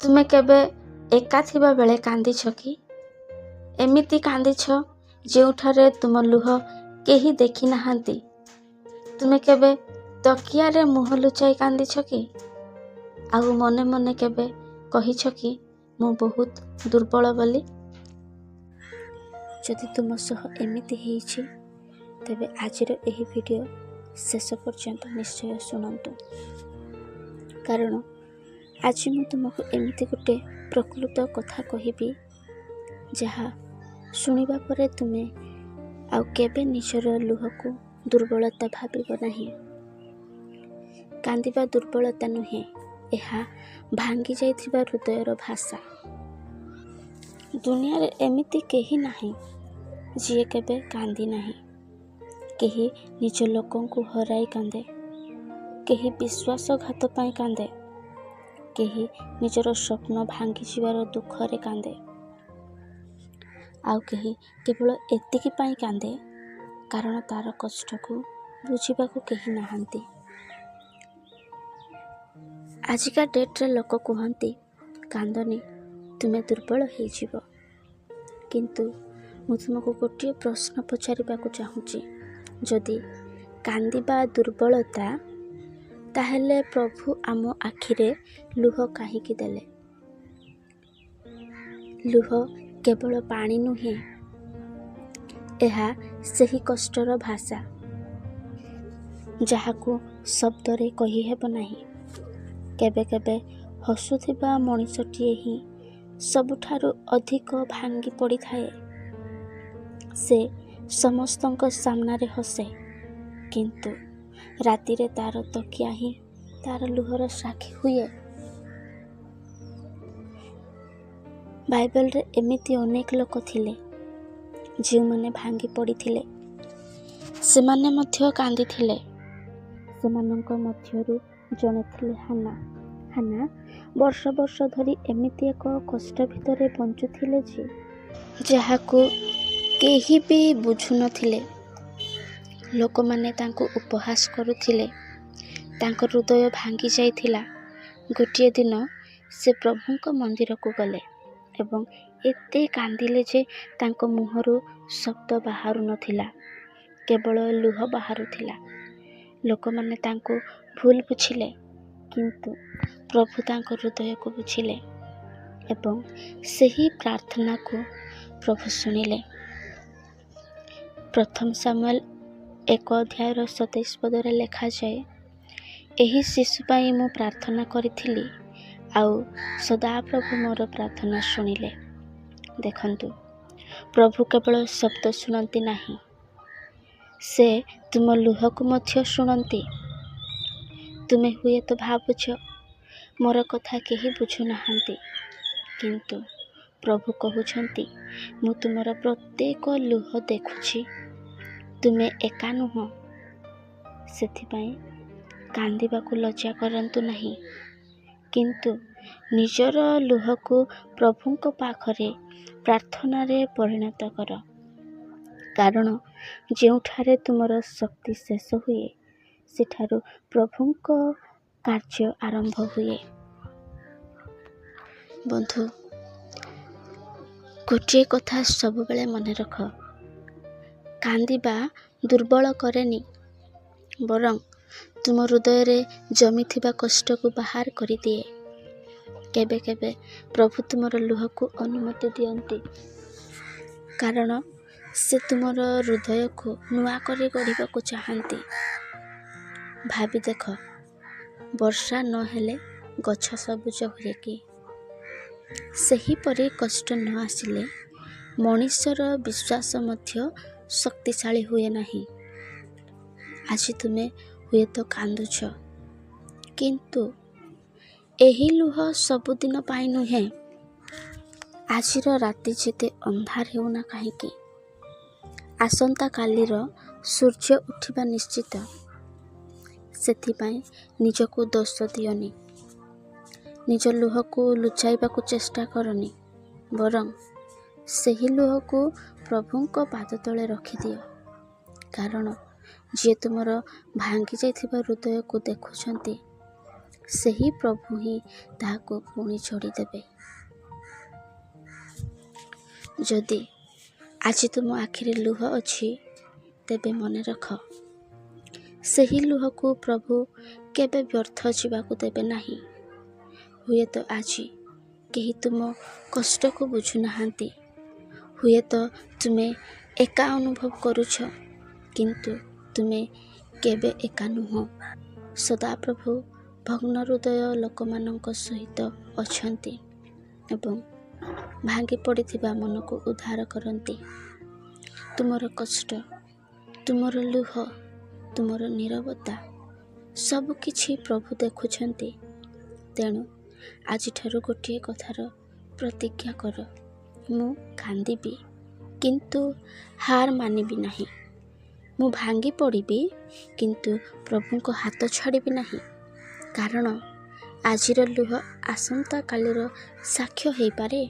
ତୁମେ କେବେ ଏକା ଥିବା ବେଳେ କାନ୍ଦିଛ କି? ଏମିତି କାନ୍ଦିଛ ଯେଉଁଠାରେ ତୁମ ଲୁହ କେହି ଦେଖି ନାହାନ୍ତି? ତୁମେ କେବେ ତକିଆରେ ମୁହଁ ଲୁଚାଇ କାନ୍ଦିଛ କି? ଆଉ ମନେ ମନେ କେବେ କହିଛ କି ମୁଁ ବହୁତ ଦୁର୍ବଳ ବୋଲି? ଯଦି ତୁମ ସହ ଏମିତି ହେଇଛି ତେବେ ଆଜିର ଏହି ଭିଡ଼ିଓ ଶେଷ ପର୍ଯ୍ୟନ୍ତ ନିଶ୍ଚୟ ଶୁଣନ୍ତୁ, କାରଣ ଆଜି ମୁଁ ତୁମକୁ ଏମିତି ଗୋଟେ ପ୍ରକୃତ କଥା କହିବି ଯାହା ଶୁଣିବା ପରେ ତୁମେ ଆଉ କେବେ ନିଜର ଲୁହକୁ ଦୁର୍ବଳତା ଭାବିବ ନାହିଁ। କାନ୍ଦିବା ଦୁର୍ବଳତା ନୁହେଁ, ଏହା ଭାଙ୍ଗି ଯାଇଥିବା ହୃଦୟର ଭାଷା। ଦୁନିଆରେ ଏମିତି କେହି ନାହିଁ ଯିଏ କେବେ କାନ୍ଦି ନାହିଁ। କେହି ନିଜ ଲୋକଙ୍କୁ ହରାଇ କାନ୍ଦେ, କେହି ବିଶ୍ୱାସଘାତ ପାଇଁ କାନ୍ଦେ, କେହି ନିଜର ସ୍ୱପ୍ନ ଭାଙ୍ଗିଯିବାର ଦୁଃଖରେ କାନ୍ଦେ, ଆଉ କେହି କେବଳ ଏତିକି ପାଇଁ କାନ୍ଦେ କାରଣ ତାର କଷ୍ଟକୁ ବୁଝିବାକୁ କେହି ନାହାନ୍ତି। ଆଜିକା ଡେଟ୍ରେ ଲୋକ କୁହନ୍ତି କାନ୍ଦନି, ତୁମେ ଦୁର୍ବଳ ହେଇଯିବ। କିନ୍ତୁ ମୁଁ ତୁମକୁ ଗୋଟିଏ ପ୍ରଶ୍ନ ପଚାରିବାକୁ ଚାହୁଁଛି, ଯଦି କାନ୍ଦିବା ଦୁର୍ବଳତା, ତାହେଲେ ପ୍ରଭୁ ଆମ ଆଖିରେ ଲୁହ କାହିଁକି ଦେଲେ? ଲୁହ କେବଳ ପାଣି ନୁହେଁ, ଏହା ସେହି କଷ୍ଟର ଭାଷା ଯାହାକୁ ଶବ୍ଦରେ କହିହେବ ନାହିଁ। କେବେ କେବେ ହସୁଥିବା ମଣିଷଟିଏ ହିଁ ସବୁଠାରୁ ଅଧିକ ଭାଙ୍ଗି ପଡ଼ିଥାଏ। ସେ ସମସ୍ତଙ୍କ ସାମ୍ନାରେ ହସେ, କିନ୍ତୁ ରାତିରେ ତାର ତକିଆ ହିଁ ତାର ଲୁହର ସାକ୍ଷୀ ହୁଏ। ବାଇବେଲରେ ଏମିତି ଅନେକ ଲୋକ ଥିଲେ ଯେଉଁମାନେ ଭାଙ୍ଗି ପଡ଼ିଥିଲେ, ସେମାନେ ମଧ୍ୟ କାନ୍ଦିଥିଲେ। ସେମାନଙ୍କ ମଧ୍ୟରୁ ଜଣେ ଥିଲେ ହାନା। ହାନା ବର୍ଷ ବର୍ଷ ଧରି ଏମିତି ଏକ କଷ୍ଟ ଭିତରେ ବଞ୍ଚୁଥିଲେ ଯେ ଯାହାକୁ କେହି ବି ବୁଝୁନଥିଲେ। ଲୋକମାନେ ତାଙ୍କୁ ଉପହାସ କରୁଥିଲେ। ତାଙ୍କ ହୃଦୟ ଭାଙ୍ଗି ଯାଇଥିଲା। ଗୋଟିଏ ଦିନ ସେ ପ୍ରଭୁଙ୍କ ମନ୍ଦିରକୁ ଗଲେ ଏବଂ ଏତେ କାନ୍ଦିଲେ ଯେ ତାଙ୍କ ମୁହଁରୁ ଶବ୍ଦ ବାହାରୁ ନଥିଲା, କେବଳ ଲୁହ ବାହାରୁଥିଲା। ଲୋକମାନେ ତାଙ୍କୁ ଭୁଲ ବୁଝିଲେ, କିନ୍ତୁ ପ୍ରଭୁ ତାଙ୍କ ହୃଦୟକୁ ବୁଝିଲେ ଏବଂ ସେହି ପ୍ରାର୍ଥନାକୁ ପ୍ରଭୁ ଶୁଣିଲେ। ପ୍ରଥମ ସାମୁଏଲ 1:27 ଲେଖାଯାଏ, ଏହି ଶିଶୁ ପାଇଁ ମୁଁ ପ୍ରାର୍ଥନା କରିଥିଲି ଆଉ ସଦାପ୍ରଭୁ ମୋର ପ୍ରାର୍ଥନା ଶୁଣିଲେ। ଦେଖନ୍ତୁ, ପ୍ରଭୁ କେବଳ ଶବ୍ଦ ଶୁଣନ୍ତି ନାହିଁ, ସେ ତୁମ ଲୁହକୁ ମଧ୍ୟ ଶୁଣନ୍ତି। ତୁମେ ହୁଏତ ଭାବୁଛ ମୋର କଥା କେହି ବୁଝୁନାହାନ୍ତି, କିନ୍ତୁ ପ୍ରଭୁ କହୁଛନ୍ତି ମୁଁ ତୁମର ପ୍ରତ୍ୟେକ ଲୁହ ଦେଖୁଛି। ତୁମେ ଏକା ନୁହଁ। ସେଥିପାଇଁ କାନ୍ଦିବାକୁ ଲଜ୍ଜା କରନ୍ତୁ ନାହିଁ, କିନ୍ତୁ ନିଜର ଲୁହକୁ ପ୍ରଭୁଙ୍କ ପାଖରେ ପ୍ରାର୍ଥନାରେ ପରିଣତ କର, କାରଣ ଯେଉଁଠାରେ ତୁମର ଶକ୍ତି ଶେଷ ହୁଏ ସେଠାରୁ ପ୍ରଭୁଙ୍କ କାର୍ଯ୍ୟ ଆରମ୍ଭ ହୁଏ। ବନ୍ଧୁ, ଗୋଟିଏ କଥା ସବୁବେଳେ ମନେ ରଖ, କାନ୍ଦିବା ଦୁର୍ବଳ କରେନି, ବରଂ ତୁମ ହୃଦୟରେ ଜମିଥିବା କଷ୍ଟକୁ ବାହାର କରିଦିଏ। କେବେ କେବେ ପ୍ରଭୁ ତୁମର ଲୁହକୁ ଅନୁମତି ଦିଅନ୍ତି, କାରଣ ସେ ତୁମର ହୃଦୟକୁ ନୂଆ କରି ଗଢ଼ିବାକୁ ଚାହାନ୍ତି। ଭାବି ଦେଖ, ବର୍ଷା ନହେଲେ ଗଛ ସବୁଜ ହୁଏ କି? ସେହିପରି କଷ୍ଟ ନ ଆସିଲେ ମଣିଷର ବିଶ୍ୱାସ ମଧ୍ୟ ଶକ୍ତିଶାଳୀ ହୁଏ ନାହିଁ। ଆଜି ତୁମେ ହୁଏତ କାନ୍ଦୁଛ, କିନ୍ତୁ ଏହି ଲୁହ ସବୁଦିନ ପାଇଁ ନୁହେଁ। ଆଜିର ରାତି ଯେତେ ଅନ୍ଧାର ହେଉନା କାହିଁକି, ଆସନ୍ତାକାଲିର ସୂର୍ଯ୍ୟ ଉଠିବା ନିଶ୍ଚିତ। ସେଥିପାଇଁ ନିଜକୁ ଦୋଷ ଦିଅନି, ନିଜ ଲୁହକୁ ଲୁଚାଇବାକୁ ଚେଷ୍ଟା କରନି, ବରଂ ସେହି ଲୁହକୁ ପ୍ରଭୁଙ୍କ ପାଦ ତଳେ ରଖିଦିଅ, କାରଣ ଯିଏ ତୁମର ଭାଙ୍ଗି ଯାଇଥିବା ହୃଦୟକୁ ଦେଖୁଛନ୍ତି ସେହି ପ୍ରଭୁ ହିଁ ତାହାକୁ ପୁଣି ଯୋଡ଼ିଦେବେ। ଯଦି ଆଜି ତୁମ ଆଖିରେ ଲୁହ ଅଛି, ତେବେ ମନେ ରଖ, ସେହି ଲୁହକୁ ପ୍ରଭୁ କେବେ ବ୍ୟର୍ଥ ଯିବାକୁ ଦେବେ ନାହିଁ। ହୁଏତ ଆଜି କେହି ତୁମ କଷ୍ଟକୁ ବୁଝୁନାହାନ୍ତି, ହୁଏତ ତୁମେ ଏକା ଅନୁଭବ କରୁଛ, କିନ୍ତୁ ତୁମେ କେବେ ଏକା ନୁହଁ। ସଦାପ୍ରଭୁ ଭଗ୍ନ ହୃଦୟ ଲୋକମାନଙ୍କ ସହିତ ଅଛନ୍ତି ଏବଂ ଭାଙ୍ଗି ପଡ଼ିଥିବା ମନକୁ ଉଦ୍ଧାର କରନ୍ତି। ତୁମର କଷ୍ଟ, ତୁମର ଲୁହ, ତୁମର ନୀରବତା ସବୁକିଛି ପ୍ରଭୁ ଦେଖୁଛନ୍ତି। ତେଣୁ ଆଜିଠାରୁ ଗୋଟିଏ କଥାର ପ୍ରତିଜ୍ଞା କର, ମୁଁ କାନ୍ଦିବି କିନ୍ତୁ ହାର ମାନିବି ନାହିଁ। ମୁଁ ଭାଙ୍ଗି ପଡ଼ିବି କିନ୍ତୁ ପ୍ରଭୁଙ୍କ ହାତ ଛାଡ଼ିବି ନାହିଁ। କାରଣ ଆଜିର ଲୁହ ଆସନ୍ତାକାଲିର ସାକ୍ଷ୍ୟ ହେଇପାରେ।